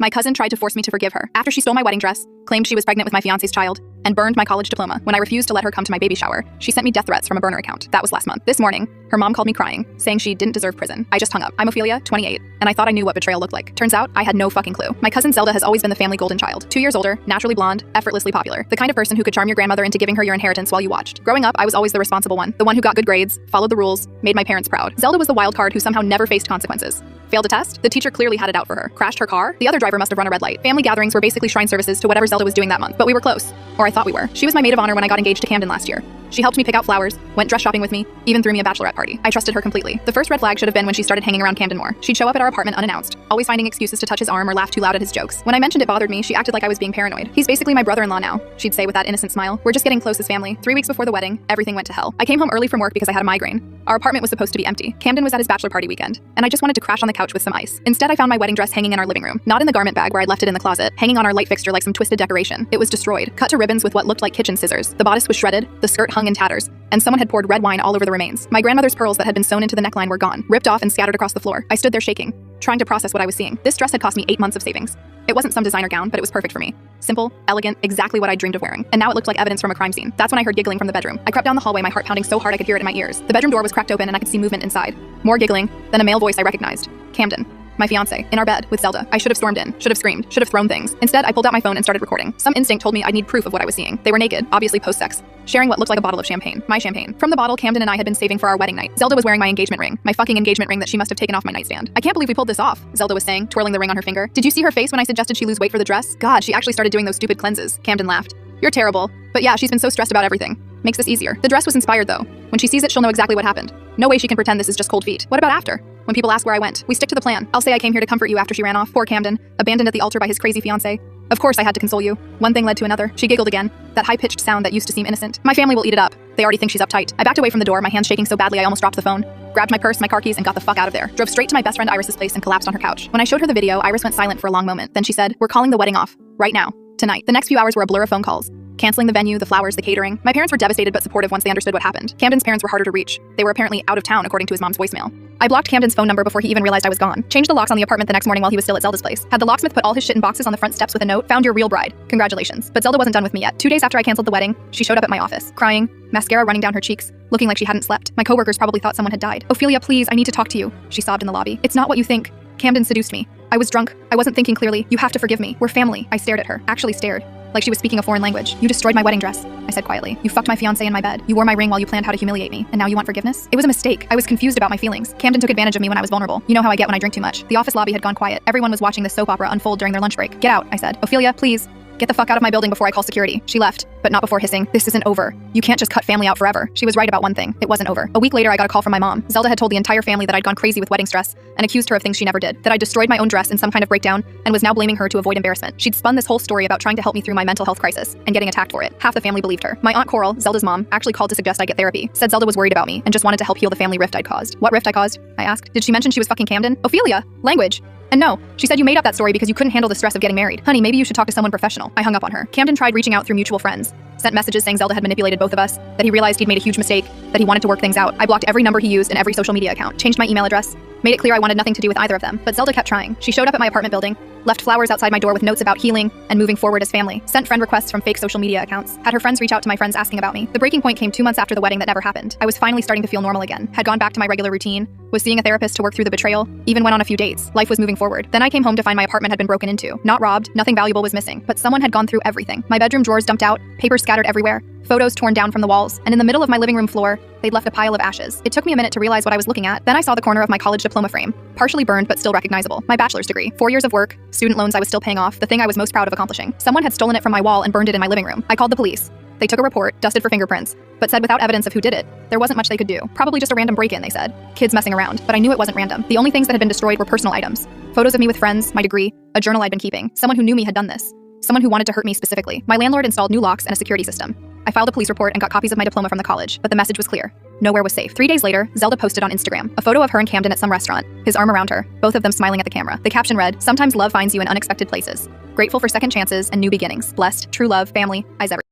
My cousin tried to force me to forgive her after she stole my wedding dress, claimed she was pregnant with my fiance's child, and burned my college diploma. When I refused to let her come to my baby shower, she sent me death threats from a burner account. That was last month. This morning, her mom called me crying, saying she didn't deserve prison. I just hung up. I'm Ophelia, 28, and I thought I knew what betrayal looked like. Turns out, I had no fucking clue. My cousin Zelda has always been the family golden child. 2 years older, naturally blonde, effortlessly popular. The kind of person who could charm your grandmother into giving her your inheritance while you watched. Growing up, I was always the responsible one. The one who got good grades, followed the rules, made my parents proud. Zelda was the wild card who somehow never faced consequences. Failed a test? The teacher clearly had it out for her. Crashed her car? The other driver must have run a red light. Family gatherings were basically shrine services to whatever Zelda was doing that month. But we were close. Or I thought we were. She was my maid of honor when I got engaged to Camden last year. She helped me pick out flowers, went dress shopping with me, even threw me a bachelorette party. I trusted her completely. The first red flag should have been when she started hanging around Camden more. She'd show up at our apartment unannounced, always finding excuses to touch his arm or laugh too loud at his jokes. When I mentioned it bothered me, she acted like I was being paranoid. He's basically my brother-in-law now, she'd say with that innocent smile. We're just getting close as family. 3 weeks before the wedding, everything went to hell. I came home early from work because I had a migraine. Our apartment was supposed to be empty. Camden was at his bachelor party weekend, and I just wanted to crash on the couch with some ice. Instead, I found my wedding dress hanging in our living room, not in the garment bag where I'd left it in the closet, hanging on our light fixture like some twisted decoration. It was destroyed, cut to ribbons with what looked like kitchen scissors. The bodice was shredded, the skirt hung in tatters, and someone had poured red wine all over the remains. My grandmother's pearls that had been sewn into the neckline were gone, ripped off and scattered across the floor. I stood there shaking, trying to process what I was seeing. This dress had cost me 8 months of savings. It wasn't some designer gown, but it was perfect for me. Simple, elegant, exactly what I dreamed of wearing. And now it looked like evidence from a crime scene. That's when I heard giggling from the bedroom. I crept down the hallway, my heart pounding so hard I could hear it in my ears. The bedroom door was cracked open and I could see movement inside. More giggling, then a male voice I recognized. Camden. My fiancé, in our bed, with Zelda. I should have stormed in, should have screamed, should have thrown things. Instead, I pulled out my phone and started recording. Some instinct told me I'd need proof of what I was seeing. They were naked, obviously post-sex, sharing what looked like a bottle of champagne. My champagne. From the bottle Camden and I had been saving for our wedding night. Zelda was wearing my engagement ring, my fucking engagement ring that she must have taken off my nightstand. I can't believe we pulled this off, Zelda was saying, twirling the ring on her finger. Did you see her face when I suggested she lose weight for the dress? God, she actually started doing those stupid cleanses. Camden laughed. You're terrible. But yeah, she's been so stressed about everything. Makes this easier. The dress was inspired though. When she sees it, she'll know exactly what happened. No way she can pretend this is just cold feet. What about after? When people ask where I went, we stick to the plan. I'll say I came here to comfort you after she ran off. Poor Camden, abandoned at the altar by his crazy fiancé. Of course I had to console you. One thing led to another. She giggled again. That high-pitched sound that used to seem innocent. My family will eat it up. They already think she's uptight. I backed away from the door, my hands shaking so badly I almost dropped the phone. Grabbed my purse, my car keys, and got the fuck out of there. Drove straight to my best friend Iris's place and collapsed on her couch. When I showed her the video, Iris went silent for a long moment. Then she said, "We're calling the wedding off. Right now. Tonight." The next few hours were a blur of phone calls. Canceling the venue, the flowers, the catering. My parents were devastated but supportive once they understood what happened. Camden's parents were harder to reach. They were apparently out of town, according to his mom's voicemail. I blocked Camden's phone number before he even realized I was gone. Changed the locks on the apartment the next morning while he was still at Zelda's place. Had the locksmith put all his shit in boxes on the front steps with a note, "Found your real bride. Congratulations." But Zelda wasn't done with me yet. 2 days after I canceled the wedding, she showed up at my office, crying, mascara running down her cheeks, looking like she hadn't slept. My coworkers probably thought someone had died. "Ophelia, please, I need to talk to you," she sobbed in the lobby. "It's not what you think. Camden seduced me. I was drunk. I wasn't thinking clearly. You have to forgive me. We're family." I stared at her, actually stared, like she was speaking a foreign language. "You destroyed my wedding dress," I said quietly. "You fucked my fiancé in my bed. You wore my ring while you planned how to humiliate me. And now you want forgiveness?" It was a mistake. I was confused about my feelings. Camden took advantage of me when I was vulnerable. You know how I get when I drink too much. The office lobby had gone quiet. Everyone was watching the soap opera unfold during their lunch break. "Get out," I said. "Ophelia, please. Get the fuck out of my building before I call security." She left, but not before hissing, "This isn't over. You can't just cut family out forever." She was right about one thing. It wasn't over. A week later, I got a call from my mom. Zelda had told the entire family that I'd gone crazy with wedding stress and accused her of things she never did, that I destroyed my own dress in some kind of breakdown and was now blaming her to avoid embarrassment. She'd spun this whole story about trying to help me through my mental health crisis and getting attacked for it. Half the family believed her. My aunt Coral, Zelda's mom, actually called to suggest I get therapy. Said Zelda was worried about me and just wanted to help heal the family rift I'd caused. What rift I caused? I asked. Did she mention she was fucking Camden? Ophelia! Language! And no, she said you made up that story because you couldn't handle the stress of getting married. Honey, maybe you should talk to someone professional. I hung up on her. Camden tried reaching out through mutual friends. Sent messages saying Zelda had manipulated both of us, that he realized he'd made a huge mistake, that he wanted to work things out. I blocked every number he used and every social media account. Changed my email address. Made it clear I wanted nothing to do with either of them. But Zelda kept trying. She showed up at my apartment building, left flowers outside my door with notes about healing and moving forward as family. Sent friend requests from fake social media accounts. Had her friends reach out to my friends asking about me. The breaking point came 2 months after the wedding that never happened. I was finally starting to feel normal again. Had gone back to my regular routine. Was seeing a therapist to work through the betrayal. Even went on a few dates. Life was moving forward. Then I came home to find my apartment had been broken into. Not robbed. Nothing valuable was missing. But someone had gone through everything. My bedroom drawers dumped out. Papers scattered everywhere. Photos torn down from the walls. And in the middle of my living room floor, they'd left a pile of ashes. It took me a minute to realize what I was looking at. Then I saw the corner of my college diploma frame. Partially burned, but still recognizable. My bachelor's degree. 4 years of work. Student loans I was still paying off. The thing I was most proud of accomplishing. Someone had stolen it from my wall and burned it in my living room. I called the police. They took a report, dusted for fingerprints, but said without evidence of who did it, there wasn't much they could do. Probably just a random break-in, they said. Kids messing around, but I knew it wasn't random. The only things that had been destroyed were personal items. Photos of me with friends, my degree, a journal I'd been keeping. Someone who knew me had done this. Someone who wanted to hurt me specifically. My landlord installed new locks and a security system. I filed a police report and got copies of my diploma from the college, but the message was clear. Nowhere was safe. 3 days later, Zelda posted on Instagram a photo of her and Camden at some restaurant, his arm around her, both of them smiling at the camera. The caption read, "Sometimes love finds you in unexpected places. Grateful for second chances and new beginnings. Blessed, true love, family, eyes everywhere."